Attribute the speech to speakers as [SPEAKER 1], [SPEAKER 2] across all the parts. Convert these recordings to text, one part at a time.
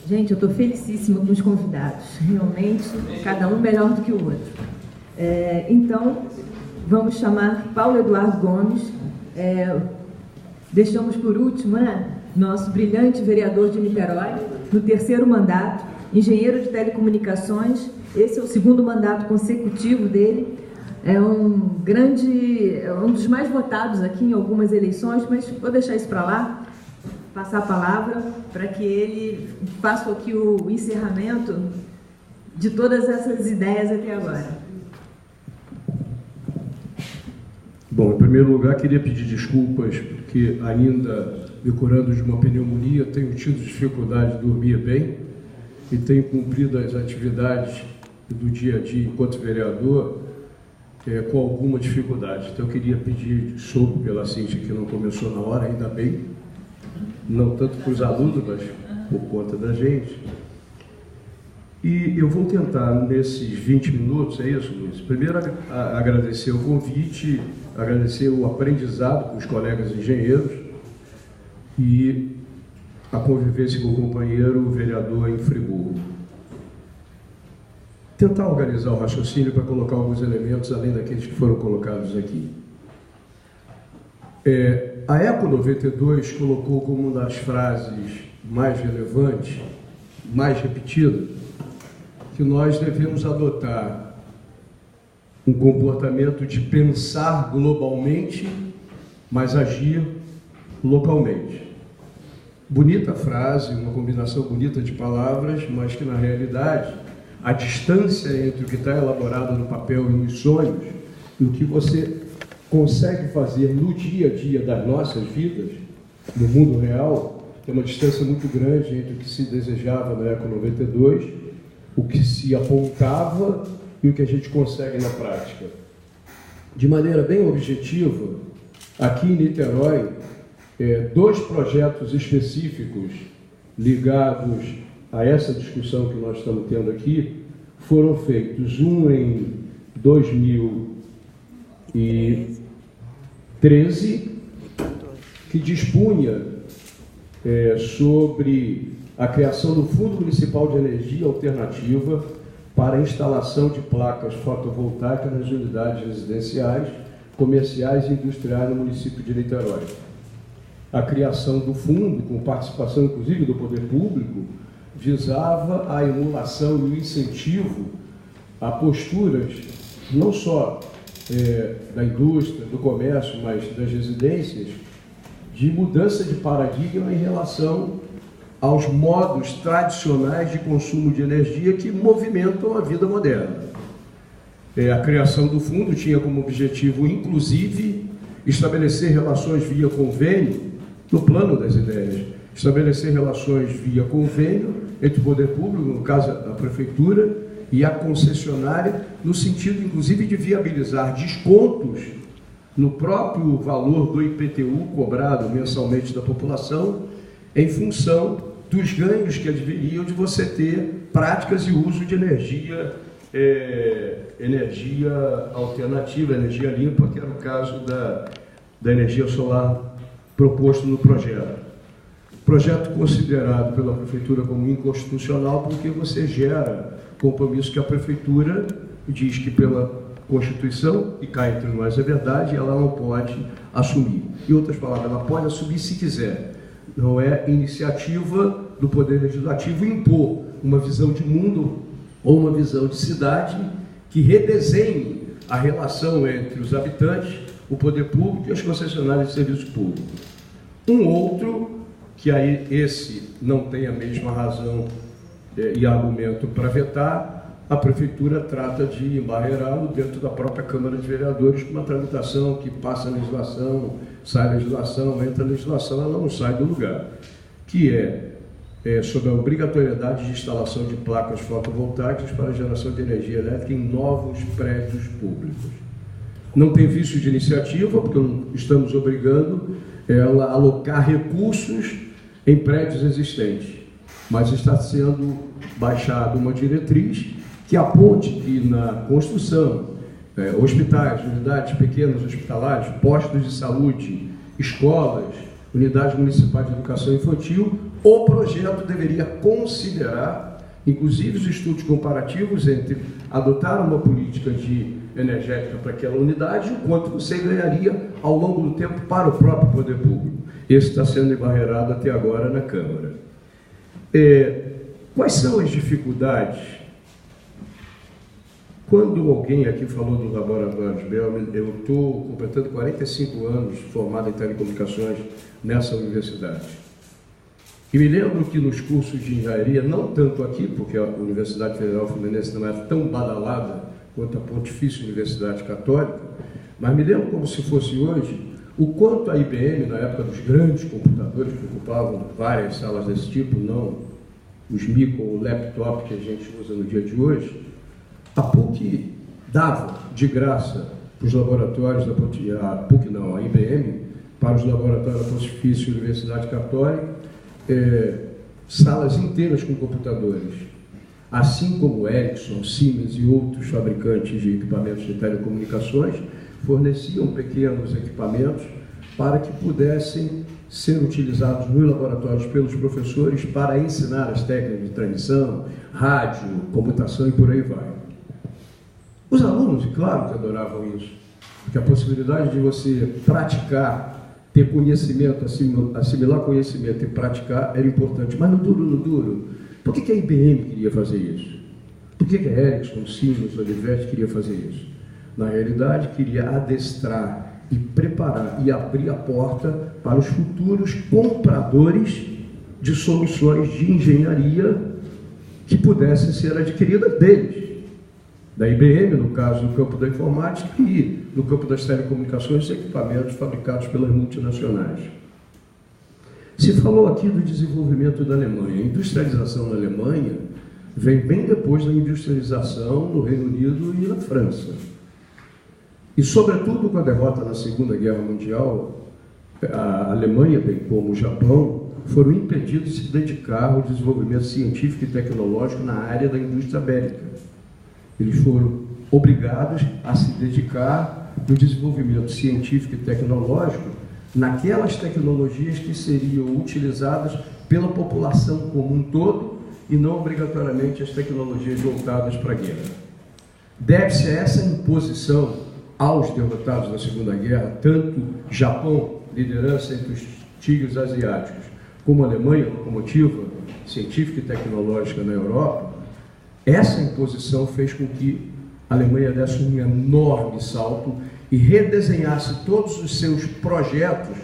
[SPEAKER 1] Gente, eu estou felicíssima com os convidados. Realmente, cada um melhor do que o outro. Então, vamos chamar Paulo Eduardo Gomes. Deixamos por último, nosso brilhante vereador de Niterói, no 3º mandato, engenheiro de telecomunicações. Esse é o 2º mandato consecutivo dele. É um dos mais votados aqui em algumas eleições, mas vou deixar isso para lá, passar a palavra para que ele faça aqui o encerramento de todas essas ideias até agora.
[SPEAKER 2] Bom, em primeiro lugar, queria pedir desculpas, porque ainda, me curando de uma pneumonia, tenho tido dificuldade de dormir bem e tenho cumprido as atividades do dia a dia enquanto vereador com alguma dificuldade. Então, eu queria pedir desculpa pela Cíntia, que não começou na hora, ainda bem, não tanto para os alunos, mas por conta da gente. E eu vou tentar, nesses 20 minutos, é isso, Luiz? Primeiro, agradecer o convite, agradecer o aprendizado com os colegas engenheiros e a convivência com o companheiro o vereador em Friburgo. Tentar organizar o raciocínio para colocar alguns elementos além daqueles que foram colocados aqui. A ECO 92 colocou como uma das frases mais relevantes, mais repetidas, que nós devemos adotar um comportamento de pensar globalmente, mas agir localmente. Bonita frase, uma combinação bonita de palavras, mas que na realidade a distância entre o que está elaborado no papel e nos sonhos e o que você consegue fazer no dia a dia das nossas vidas, no mundo real, tem uma distância muito grande entre o que se desejava na ECO 92, o que se apontava e o que a gente consegue na prática. De maneira bem objetiva, aqui em Niterói, 2 projetos específicos ligados a essa discussão que nós estamos tendo aqui foram feitos. Um em 2013, que dispunha sobre a criação do Fundo Municipal de Energia Alternativa para a instalação de placas fotovoltaicas nas unidades residenciais, comerciais e industriais no município de Niterói. A criação do fundo, com participação inclusive do poder público, visava a emulação e o incentivo a posturas não só da indústria, do comércio, mas das residências, de mudança de paradigma em relação aos modos tradicionais de consumo de energia que movimentam a vida moderna. A criação do fundo tinha como objetivo, inclusive, estabelecer relações via convênio, no plano das ideias, estabelecer relações via convênio entre o poder público, no caso a prefeitura, e a concessionária, no sentido, inclusive, de viabilizar descontos no próprio valor do IPTU cobrado mensalmente da população, em função dos ganhos que adviriam de você ter práticas e uso de energia alternativa, energia limpa, que era o caso da energia solar proposto no projeto. Projeto considerado pela Prefeitura como inconstitucional porque você gera compromisso que a Prefeitura diz que pela Constituição, e cá entre nós é verdade, ela não pode assumir. Em outras palavras, ela pode assumir se quiser. Não é iniciativa do Poder Legislativo impor uma visão de mundo ou uma visão de cidade que redesenhe a relação entre os habitantes, o poder público e as concessionárias de serviços públicos. Um outro, que aí esse não tem a mesma razão e argumento para vetar, a Prefeitura trata de embarreirá-lo dentro da própria Câmara de Vereadores com uma tramitação que passa a legislação, sai a legislação, entra a legislação, ela não sai do lugar, que é sobre a obrigatoriedade de instalação de placas fotovoltaicas para a geração de energia elétrica em novos prédios públicos. Não tem vício de iniciativa, porque estamos obrigando ela a alocar recursos em prédios existentes, mas está sendo baixada uma diretriz que aponte que na construção, hospitais, unidades pequenas hospitalares, postos de saúde, escolas, unidades municipais de educação infantil, o projeto deveria considerar, inclusive, os estudos comparativos entre adotar uma política energética para aquela unidade e o quanto você ganharia ao longo do tempo para o próprio poder público. Esse está sendo embarreirado até agora na Câmara. Quais são as dificuldades? Quando alguém aqui falou dos laboratórios Bell, eu estou completando 45 anos formado em telecomunicações nessa universidade. E me lembro que nos cursos de engenharia, não tanto aqui, porque a Universidade Federal Fluminense não é tão badalada quanto a Pontifícia Universidade Católica, mas me lembro como se fosse hoje, o quanto a IBM, na época dos grandes computadores que ocupavam várias salas desse tipo, não os micro laptops que a gente usa no dia de hoje, a PUC dava de graça para os laboratórios da PUC, a IBM, para os laboratórios da Pontifícia Universidade Católica, salas inteiras com computadores, assim como Ericsson, Siemens e outros fabricantes de equipamentos de telecomunicações forneciam pequenos equipamentos para que pudessem ser utilizados nos laboratórios pelos professores para ensinar as técnicas de transmissão, rádio, computação e por aí vai. Os alunos, claro que adoravam isso, porque a possibilidade de você praticar, ter conhecimento, assimilar conhecimento e praticar era importante. Mas no duro, por que a IBM queria fazer isso? Por que a Ericsson, Siemens, Olivetti queria fazer isso? Na realidade, queria adestrar e preparar e abrir a porta para os futuros compradores de soluções de engenharia que pudessem ser adquiridas deles. Da IBM, no caso, no campo da informática, e no campo das telecomunicações, equipamentos fabricados pelas multinacionais. Se falou aqui do desenvolvimento da Alemanha. A industrialização na Alemanha vem bem depois da industrialização no Reino Unido e na França. E, sobretudo, com a derrota na Segunda Guerra Mundial, a Alemanha, bem como o Japão, foram impedidos de se dedicar ao desenvolvimento científico e tecnológico na área da indústria bélica. Eles foram obrigados a se dedicar no desenvolvimento científico e tecnológico naquelas tecnologias que seriam utilizadas pela população como um todo e não obrigatoriamente as tecnologias voltadas para a guerra. Deve-se a essa imposição aos derrotados da Segunda Guerra, tanto Japão, liderança entre os tigres asiáticos, como a Alemanha, locomotiva científica e tecnológica na Europa. Essa imposição fez com que a Alemanha desse um enorme salto e redesenhasse todos os seus projetos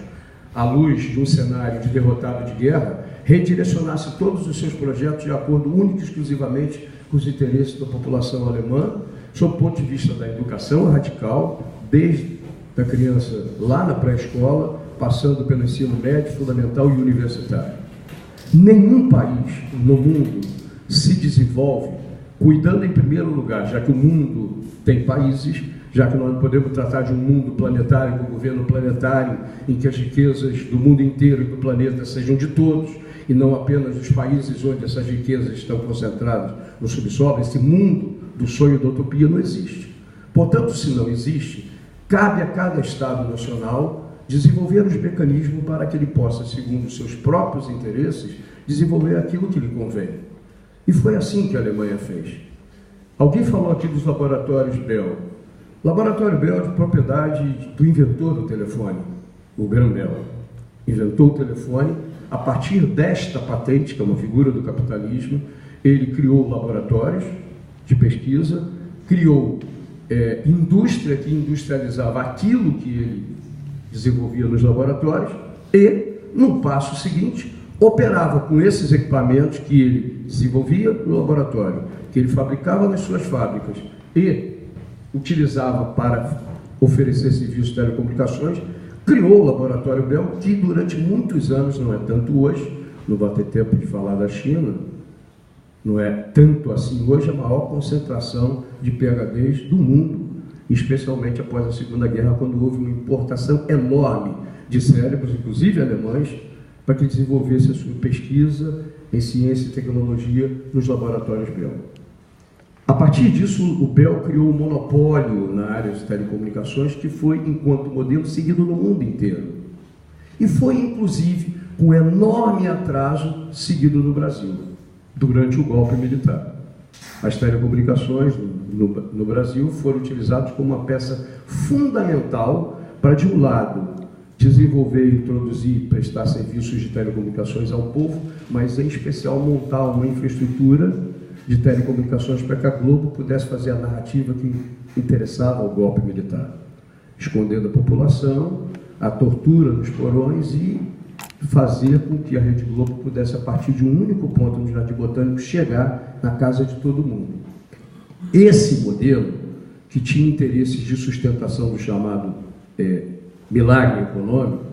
[SPEAKER 2] à luz de um cenário de derrotado de guerra, redirecionasse todos os seus projetos de acordo único e exclusivamente com os interesses da população alemã, sob o ponto de vista da educação radical, desde a criança lá na pré-escola, passando pelo ensino médio, fundamental e universitário. Nenhum país no mundo se desenvolve cuidando em primeiro lugar, já que o mundo tem países, já que nós não podemos tratar de um mundo planetário, com um governo planetário, em que as riquezas do mundo inteiro e do planeta sejam de todos, e não apenas dos países onde essas riquezas estão concentradas no subsolo. Esse mundo do sonho da utopia não existe. Portanto, se não existe, cabe a cada Estado nacional desenvolver os mecanismos para que ele possa, segundo os seus próprios interesses, desenvolver aquilo que lhe convém. E foi assim que a Alemanha fez. Alguém falou aqui dos laboratórios Bell. O laboratório Bell é de propriedade do inventor do telefone, o Graham Bell. Inventou o telefone. A partir desta patente, que é uma figura do capitalismo, ele criou laboratórios de pesquisa, criou indústria que industrializava aquilo que ele desenvolvia nos laboratórios e, no passo seguinte, operava com esses equipamentos que ele desenvolvia no laboratório, que ele fabricava nas suas fábricas e utilizava para oferecer serviços de telecomunicações, criou o laboratório Bell, que durante muitos anos, não é tanto hoje, não vai ter tempo de falar da China, não é tanto assim hoje, a maior concentração de PhDs do mundo, especialmente após a Segunda Guerra, quando houve uma importação enorme de cérebros, inclusive alemães, para que desenvolvesse a sua pesquisa em ciência e tecnologia nos laboratórios Bell. A partir disso, o Bell criou um monopólio na área de telecomunicações que foi, enquanto modelo, seguido no mundo inteiro. E foi, inclusive, com enorme atraso seguido no Brasil, durante o golpe militar. As telecomunicações no Brasil foram utilizadas como uma peça fundamental para, de um lado, desenvolver, introduzir e prestar serviços de telecomunicações ao povo, mas, em especial, montar uma infraestrutura de telecomunicações para que a Globo pudesse fazer a narrativa que interessava ao golpe militar, escondendo a população, a tortura nos porões e fazer com que a Rede Globo pudesse, a partir de um único ponto no Jardim Botânico, chegar na casa de todo mundo. Esse modelo, que tinha interesses de sustentação do chamado milagre econômico,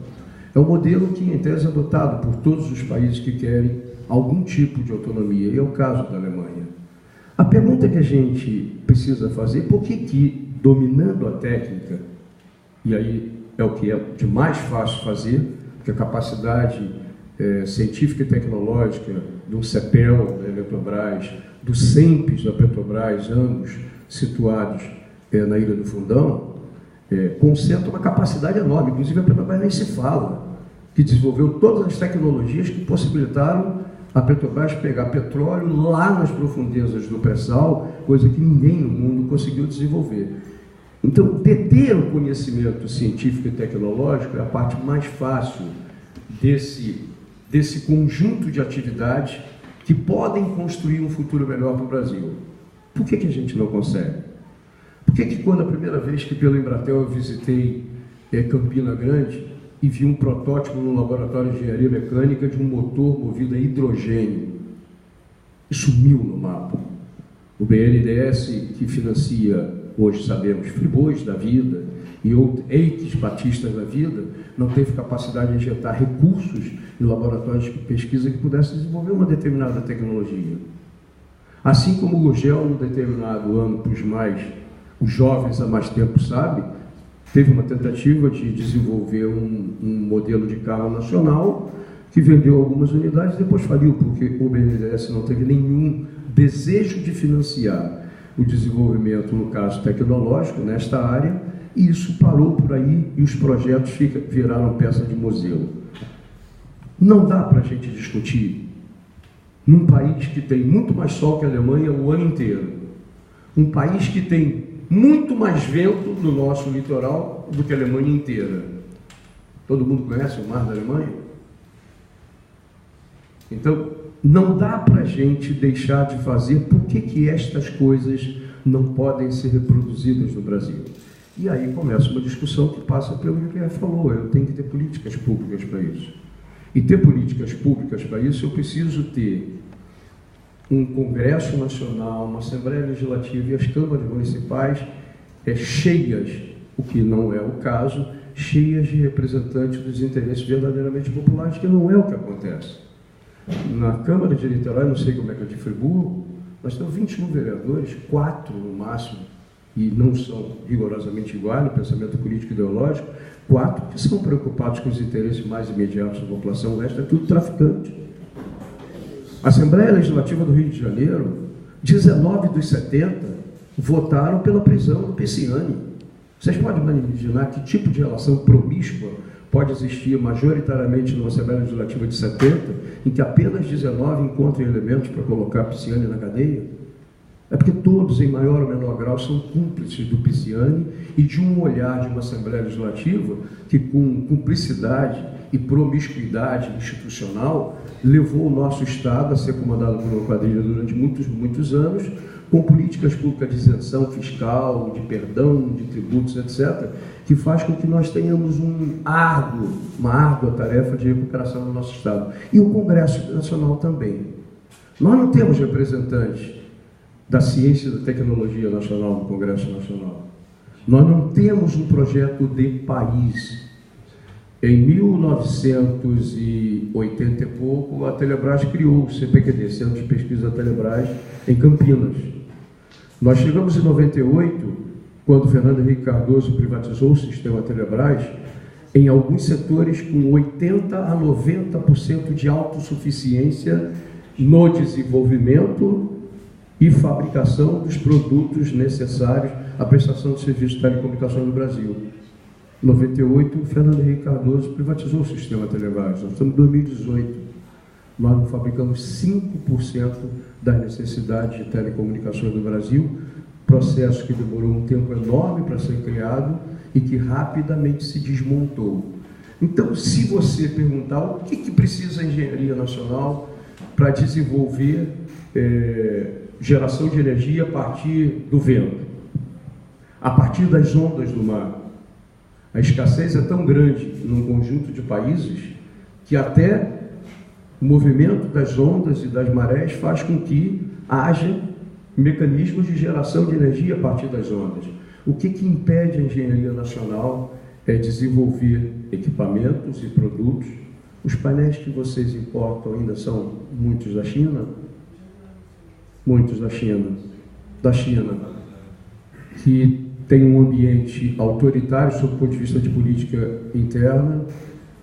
[SPEAKER 2] é um modelo que, em tese, é adotado por todos os países que querem algum tipo de autonomia, e é o caso da Alemanha. A pergunta que a gente precisa fazer, por que, dominando a técnica, e aí é o que é de mais fácil fazer, porque a capacidade científica e tecnológica do CEPEL, da Eletrobras, do SEMPES, da Petrobras, ambos situados na Ilha do Fundão, concentra uma capacidade enorme. Inclusive, a Petrobras nem se fala, que desenvolveu todas as tecnologias que possibilitaram a Petrobras pegar petróleo lá nas profundezas do pré-sal, coisa que ninguém no mundo conseguiu desenvolver. Então, deter o conhecimento científico e tecnológico é a parte mais fácil desse conjunto de atividades que podem construir um futuro melhor para o Brasil. Por que a gente não consegue? Por que quando a primeira vez que pelo Embratel eu visitei Campina Grande e vi um protótipo no laboratório de engenharia mecânica de um motor movido a hidrogênio, sumiu no mapa? O BNDES, que financia, hoje sabemos, Friboi da vida e outros EICs batistas da vida, não teve capacidade de injetar recursos em laboratórios de pesquisa que pudessem desenvolver uma determinada tecnologia. Assim como o Gurgel, num determinado ano, para os jovens há mais tempo sabem, teve uma tentativa de desenvolver um modelo de carro nacional que vendeu algumas unidades e depois faliu, porque o BNDES não teve nenhum desejo de financiar o desenvolvimento, no caso tecnológico, nesta área, e isso parou por aí e os projetos viraram peça de museu. Não dá para a gente discutir num país que tem muito mais sol que a Alemanha o ano inteiro, um país que tem muito mais vento no nosso litoral do que a Alemanha inteira. Todo mundo conhece o mar da Alemanha? Então, não dá para a gente deixar de fazer. Por que estas coisas não podem ser reproduzidas no Brasil? E aí começa uma discussão que passa pelo que o Pierre falou. Eu tenho que ter políticas públicas para isso. E ter políticas públicas para isso, eu preciso ter um Congresso Nacional, uma Assembleia Legislativa e as câmaras municipais cheias, o que não é o caso, cheias de representantes dos interesses verdadeiramente populares, que não é o que acontece. Na Câmara de Niterói, não sei como é que é de Friburgo, nós temos 21 vereadores, 4 no máximo, e não são rigorosamente iguais no pensamento político e ideológico, 4 que são preocupados com os interesses mais imediatos da população, o resto é tudo traficante. A Assembleia Legislativa do Rio de Janeiro, 19 dos 70 votaram pela prisão do Pisciani. Vocês podem imaginar que tipo de relação promíscua pode existir majoritariamente numa Assembleia Legislativa de 70, em que apenas 19 encontram elementos para colocar Pisciani na cadeia? É porque todos, em maior ou menor grau, são cúmplices do Pisciani e de um olhar de uma Assembleia Legislativa que, com cumplicidade e promiscuidade institucional, levou o nosso Estado a ser comandado por uma quadrilha durante muitos anos, com políticas públicas de isenção fiscal, de perdão, de tributos, etc., que faz com que nós tenhamos uma árdua tarefa de recuperação do nosso Estado. E o Congresso Nacional também. Nós não temos representantes da ciência e da tecnologia nacional no Congresso Nacional. Nós não temos um projeto de país. Em 1980 e pouco, a Telebrás criou o CPQD, Centro de Pesquisa da Telebrás, em Campinas. Nós chegamos em 98, quando Fernando Henrique Cardoso privatizou o sistema Telebrás, em alguns setores com 80% a 90% de autossuficiência no desenvolvimento e fabricação dos produtos necessários à prestação de serviços de telecomunicação no Brasil. 98, o Fernando Henrique Cardoso privatizou o sistema Televares. Nós estamos em 2018. Nós não fabricamos 5% das necessidades de telecomunicações do Brasil, processo que demorou um tempo enorme para ser criado e que rapidamente se desmontou. Então, se você perguntar o que precisa a engenharia nacional para desenvolver geração de energia a partir do vento, a partir das ondas do mar, a escassez é tão grande num conjunto de países que até o movimento das ondas e das marés faz com que haja mecanismos de geração de energia a partir das ondas. O que impede a engenharia nacional é desenvolver equipamentos e produtos. Os painéis que vocês importam ainda são muitos da China? Muitos da China, que tem um ambiente autoritário sob o ponto de vista de política interna,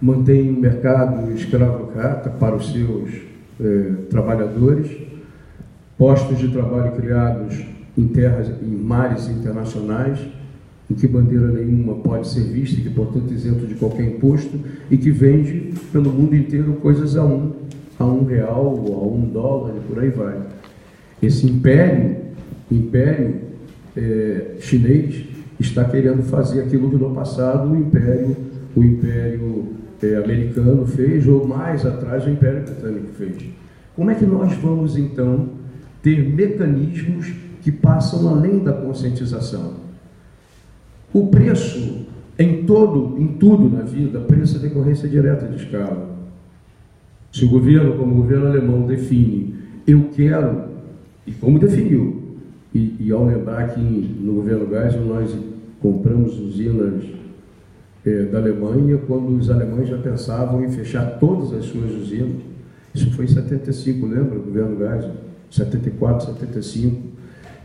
[SPEAKER 2] mantém um mercado escravocrata para os seus trabalhadores, postos de trabalho criados em mares internacionais, em que bandeira nenhuma pode ser vista e que, portanto, isento de qualquer imposto, e que vende pelo mundo inteiro coisas a R$1 ou a $1 e por aí vai. Esse império chinês está querendo fazer aquilo que no passado o império americano fez, ou mais atrás o Império Britânico fez. Como é que nós vamos, então, ter mecanismos que passam além da conscientização? O preço, em tudo na vida, preço é decorrência direta de escala. Se o governo, como o governo alemão, define, eu quero, e como definiu, e ao lembrar que no governo Geisel nós compramos usinas da Alemanha, quando os alemães já pensavam em fechar todas as suas usinas. Isso foi em 75, lembra, o governo Geisel? 74, 75.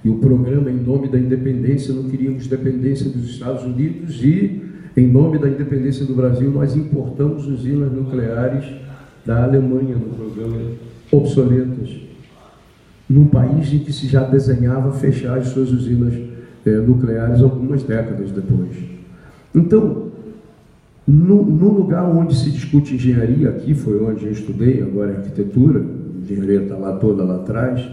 [SPEAKER 2] E o programa Em Nome da Independência, não queríamos dependência dos Estados Unidos e, em nome da independência do Brasil, nós importamos usinas nucleares da Alemanha no programa, obsoletas, num país em que se já desenhava fechar as suas usinas nucleares algumas décadas depois. Então, no lugar onde se discute engenharia, aqui foi onde eu estudei, agora é arquitetura, a engenharia está lá toda lá atrás,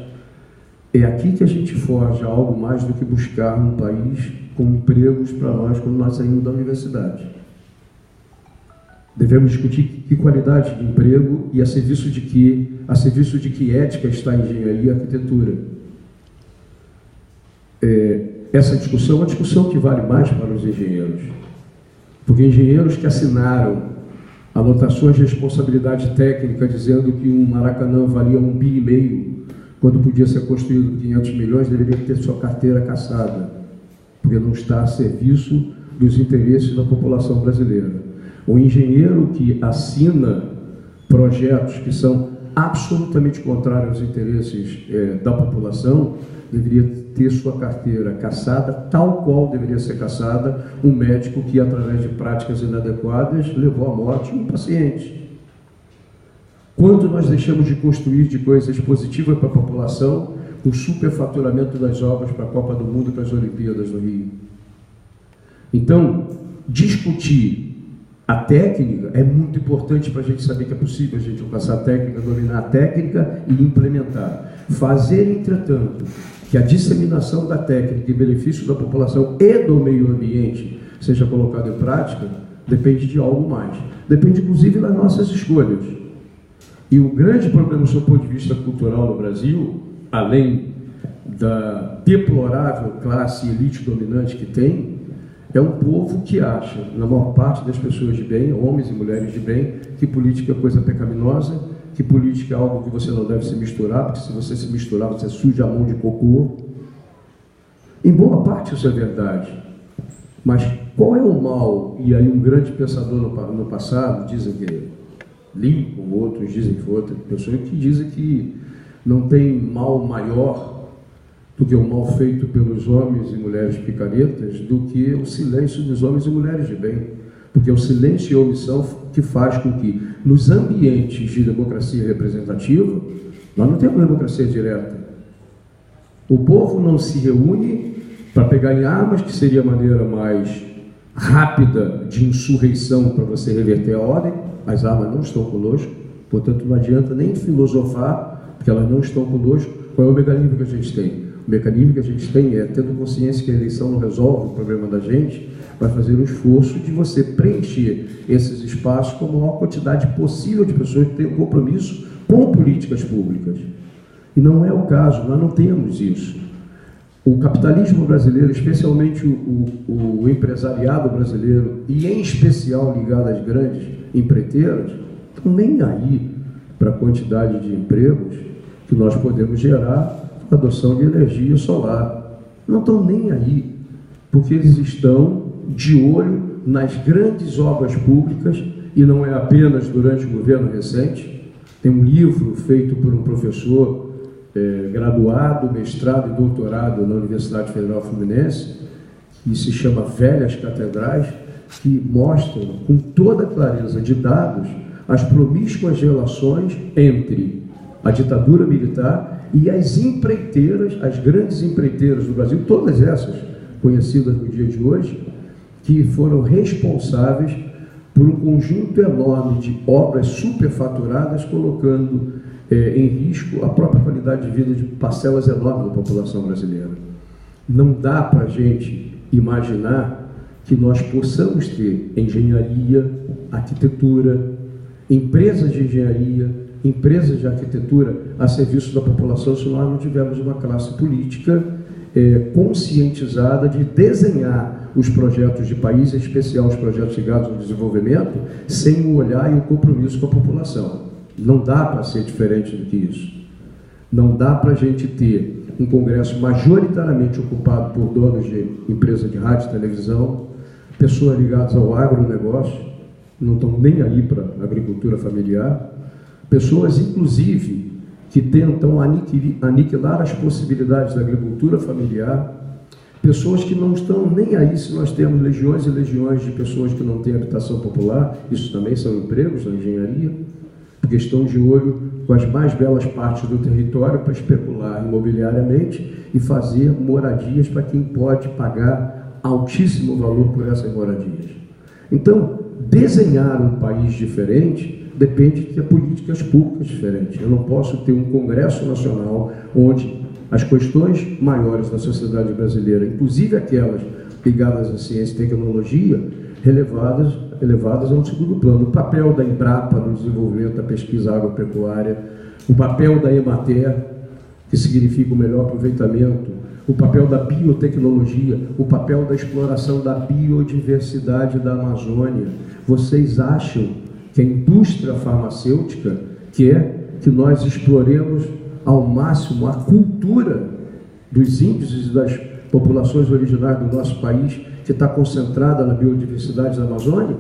[SPEAKER 2] é aqui que a gente forja algo mais do que buscar um país com empregos para nós quando nós saímos da universidade. Devemos discutir que qualidade de emprego e a serviço de que ética está a engenharia e a arquitetura. Essa discussão é uma discussão que vale mais para os engenheiros, porque engenheiros que assinaram anotações de responsabilidade técnica dizendo que um Maracanã valia R$1,5 bilhão, quando podia ser construído por 500 milhões, deveria ter sua carteira cassada, porque não está a serviço dos interesses da população brasileira. O engenheiro que assina projetos que são absolutamente contrários aos interesses da população deveria ter sua carteira cassada, tal qual deveria ser cassada um médico que, através de práticas inadequadas, levou à morte um paciente. Quanto nós deixamos de construir de coisas positivas para a população, o superfaturamento das obras para a Copa do Mundo e para as Olimpíadas no Rio. Então, discutir a técnica é muito importante para a gente saber que é possível a gente alcançar a técnica, dominar a técnica e implementar. Fazer, entretanto, que a disseminação da técnica em benefício da população e do meio ambiente seja colocada em prática, depende de algo mais. Depende, inclusive, das nossas escolhas. E o grande problema, do ponto de vista cultural no Brasil, além da deplorável classe elite dominante que tem, é um povo que acha, na maior parte das pessoas de bem, homens e mulheres de bem, que política é coisa pecaminosa, que política é algo que você não deve se misturar, porque se você se misturar, você suja a mão de cocô. Em boa parte isso é verdade. Mas qual é o mal? E aí um grande pensador no passado, dizem que Lincoln, outros dizem que foi outra pessoa, que dizem que não tem mal maior do que o mal feito pelos homens e mulheres picaretas, do que o silêncio dos homens e mulheres de bem. Porque é o silêncio e a omissão que faz com que, nos ambientes de democracia representativa, nós não temos democracia direta. O povo não se reúne para pegar em armas, que seria a maneira mais rápida de insurreição para você reverter a ordem. As armas não estão conosco, portanto não adianta nem filosofar, porque elas não estão conosco. Qual é o mecanismo que a gente tem? O mecanismo que a gente tem é, tendo consciência que a eleição não resolve o problema da gente, vai fazer o esforço de você preencher esses espaços com a maior quantidade possível de pessoas que tenham compromisso com políticas públicas. E não é o caso, nós não temos isso. O capitalismo brasileiro, especialmente o empresariado brasileiro, e em especial ligado às grandes empreiteiras, estão nem aí para a quantidade de empregos que nós podemos gerar com a adoção de energia solar. Não estão nem aí, porque eles estão de olho nas grandes obras públicas, e não é apenas durante o governo recente. Tem um livro feito por um professor graduado, mestrado e doutorado na Universidade Federal Fluminense, que se chama Velhas Catedrais, que mostram com toda clareza de dados as promíscuas relações entre a ditadura militar e as empreiteiras, as grandes empreiteiras do Brasil, todas essas conhecidas no dia de hoje, que foram responsáveis por um conjunto enorme de obras superfaturadas, colocando em risco a própria qualidade de vida de parcelas enormes da população brasileira. Não dá para a gente imaginar que nós possamos ter engenharia, arquitetura, empresas de engenharia, empresas de arquitetura a serviço da população se nós não tivermos uma classe política conscientizada de desenhar os projetos de país, em especial os projetos ligados ao desenvolvimento, sem o olhar e o compromisso com a população. Não dá para ser diferente do que isso. Não dá para a gente ter um Congresso majoritariamente ocupado por donos de empresa de rádio e televisão, pessoas ligadas ao agronegócio, não estão nem aí para a agricultura familiar, pessoas, inclusive, que tentam aniquilar as possibilidades da agricultura familiar, pessoas que não estão nem aí se nós temos legiões e legiões de pessoas que não têm habitação popular, isso também são empregos na engenharia, porque estão de olho com as mais belas partes do território para especular imobiliariamente e fazer moradias para quem pode pagar altíssimo valor por essas moradias. Então, desenhar um país diferente depende de ter políticas públicas diferentes. Eu não posso ter um Congresso Nacional onde as questões maiores da sociedade brasileira, inclusive aquelas ligadas à ciência e tecnologia, elevadas a um segundo plano. O papel da Embrapa no desenvolvimento da pesquisa agropecuária, o papel da Emater, que significa o melhor aproveitamento, o papel da biotecnologia, o papel da exploração da biodiversidade da Amazônia. Vocês acham que a indústria farmacêutica quer que nós exploremos ao máximo a cultura dos índios e das populações originárias do nosso país, que está concentrada na biodiversidade da Amazônia?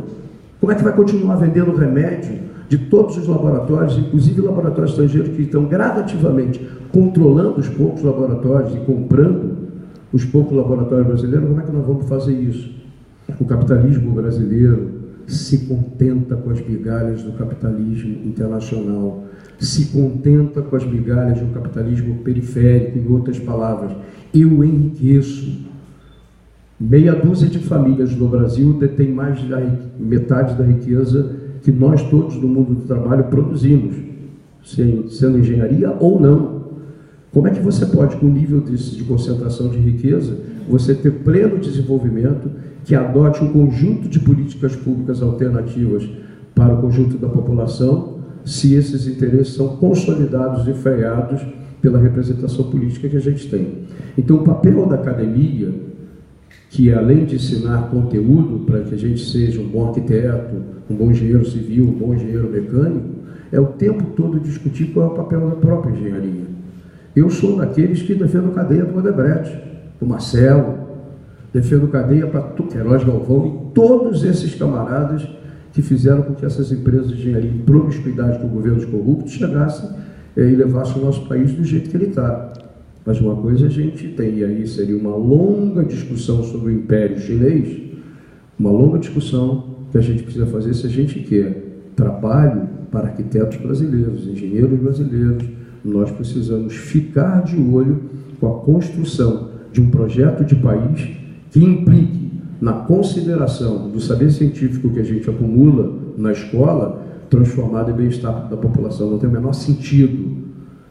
[SPEAKER 2] Como é que vai continuar vendendo remédio de todos os laboratórios, inclusive laboratórios estrangeiros que estão gradativamente controlando os poucos laboratórios e comprando os poucos laboratórios brasileiros? Como é que nós vamos fazer isso? O capitalismo brasileiro se contenta com as migalhas do capitalismo internacional, se contenta com as migalhas de um capitalismo periférico. Em outras palavras, eu enriqueço. Meia dúzia de famílias no Brasil detém mais da metade da riqueza que nós todos no mundo do trabalho produzimos, sendo engenharia ou não. Como é que você pode, com um nível de concentração de riqueza, você ter pleno desenvolvimento que adote um conjunto de políticas públicas alternativas para o conjunto da população, se esses interesses são consolidados e freados pela representação política que a gente tem? Então, o papel da academia, que além de ensinar conteúdo para que a gente seja um bom arquiteto, um bom engenheiro civil, um bom engenheiro mecânico, é o tempo todo discutir qual é o papel da própria engenharia. Eu sou daqueles que defendo cadeia para o Odebrecht, para o Marcelo, defendo cadeia para Queiroz Galvão e todos esses camaradas que fizeram com que essas empresas de engenharia, em promiscuidade com governos corruptos, chegassem e levassem o nosso país do jeito que ele está. Mas uma coisa a gente tem, e aí seria uma longa discussão sobre o Império Chinês, uma longa discussão que a gente precisa fazer se a gente quer trabalho para arquitetos brasileiros, engenheiros brasileiros. Nós precisamos ficar de olho com a construção de um projeto de país que implique na consideração do saber científico que a gente acumula na escola, transformado em bem-estar da população. Não tem o menor sentido,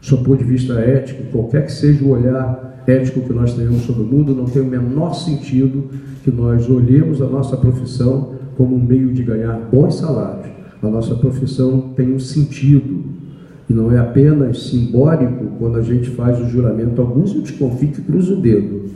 [SPEAKER 2] sob o ponto de vista ético, qualquer que seja o olhar ético que nós tenhamos sobre o mundo, não tem o menor sentido que nós olhemos a nossa profissão como um meio de ganhar bons salários. A nossa profissão tem um sentido, e não é apenas simbólico quando a gente faz o juramento. Alguns eu desconfio que cruza o dedo.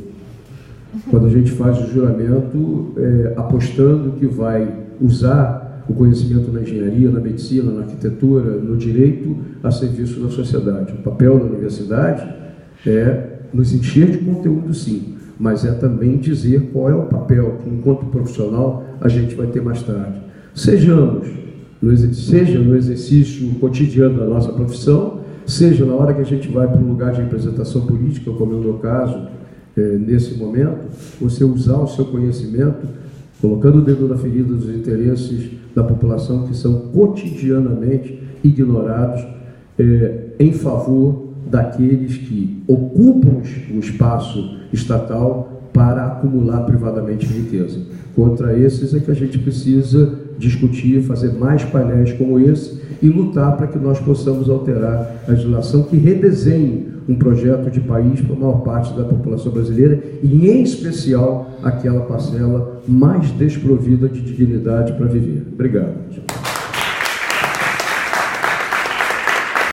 [SPEAKER 2] Quando a gente faz o juramento apostando que vai usar o conhecimento na engenharia, na medicina, na arquitetura, no direito, a serviço da sociedade. O papel da universidade é nos encher de conteúdo, sim, mas é também dizer qual é o papel que, enquanto profissional, a gente vai ter mais tarde. Seja no exercício cotidiano da nossa profissão, seja na hora que a gente vai para um lugar de representação política, como é o meu caso, nesse momento, você usar o seu conhecimento, colocando o dedo na ferida dos interesses da população que são cotidianamente ignorados em favor daqueles que ocupam o espaço estatal para acumular privadamente riqueza. Contra esses é que a gente precisa discutir, fazer mais painéis como esse e lutar para que nós possamos alterar a legislação que redesenhe um projeto de país para a maior parte da população brasileira e, em especial, aquela parcela mais desprovida de dignidade para viver. Obrigado.